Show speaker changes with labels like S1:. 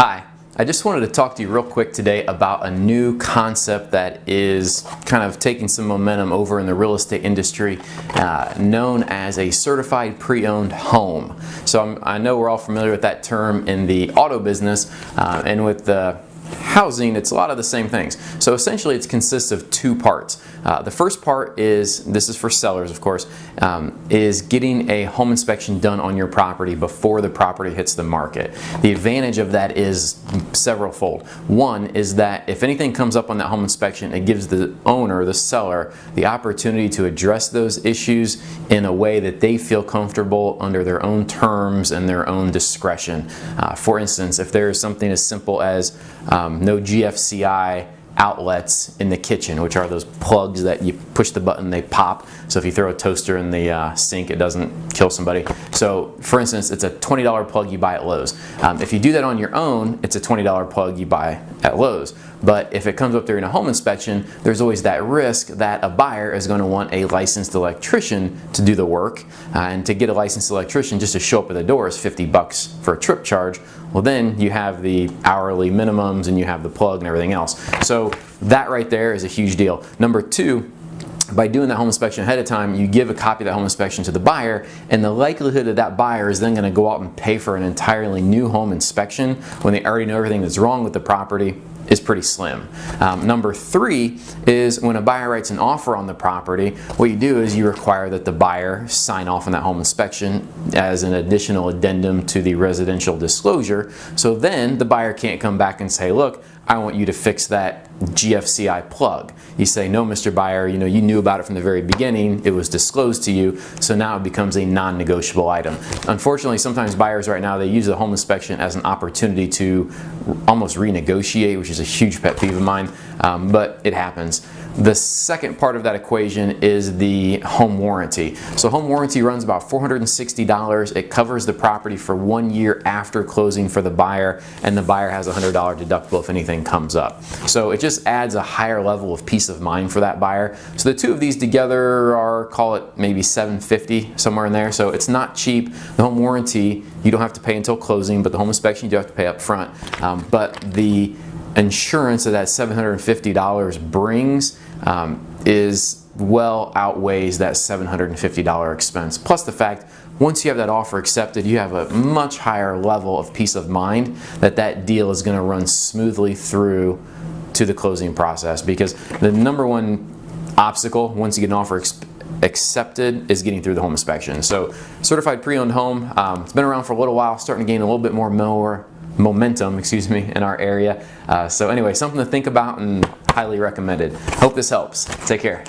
S1: Hi, I just wanted to talk to you real quick today about a new concept that is kind of taking some momentum over in the real estate industry, known as a certified pre-owned home. So I know we're all familiar with that term in the auto business, and with the housing, it's a lot of the same things. So essentially it consists of two parts. The first part is, this is for sellers of course, is getting a home inspection done on your property before the property hits the market. The advantage of that is several fold. One is that if anything comes up on that home inspection, it gives the owner, the seller, the opportunity to address those issues in a way that they feel comfortable under their own terms and their own discretion. For instance, if there is something as simple as no GFCI outlets in the kitchen, which are those plugs that you push the button, they pop. So if you throw a toaster in the sink, it doesn't kill somebody. So for instance, it's a $20 plug you buy at Lowe's. If you do that on your own, it's a $20 plug you buy at Lowe's. But if it comes up during a home inspection, there's always that risk that a buyer is going to want a licensed electrician to do the work. And to get a licensed electrician just to show up at the door is $50 for a trip charge. Well, then you have the hourly minimums and you have the plug and everything else. So that right there is a huge deal. Number two, by doing that home inspection ahead of time, you give a copy of that home inspection to the buyer, and the likelihood that that buyer is then going to go out and pay for an entirely new home inspection when they already know everything that's wrong with the property is pretty slim. Number three is when a buyer writes an offer on the property, what you do is you require that the buyer sign off on that home inspection as an additional addendum to the residential disclosure. So then the buyer can't come back and say, look, I want you to fix that GFCI plug. You say, no, Mr. Buyer, you knew about it from the very beginning. It was disclosed to you, so now it becomes a non-negotiable item. Unfortunately, sometimes buyers right now, they use the home inspection as an opportunity to almost renegotiate, which is a huge pet peeve of mine, but it happens. The second part of that equation is the home warranty. So home warranty runs about $460. It covers the property for 1 year after closing for the buyer, and the buyer has a $100 deductible if anything comes up. So it just adds a higher level of peace of mind for that buyer. So the two of these together are, call it maybe $750, somewhere in there. So it's not cheap. The home warranty, you don't have to pay until closing, but the home inspection you do have to pay up front. But the insurance that $750 brings is well outweighs that $750 expense. Plus the fact, once you have that offer accepted, you have a much higher level of peace of mind that that deal is going to run smoothly through to the closing process, because the number one obstacle once you get an offer accepted is getting through the home inspection. So certified pre-owned home, it's been around for a little while, starting to gain a little bit more momentum, in our area. So anyway, something to think about and highly recommended. Hope this helps. Take care.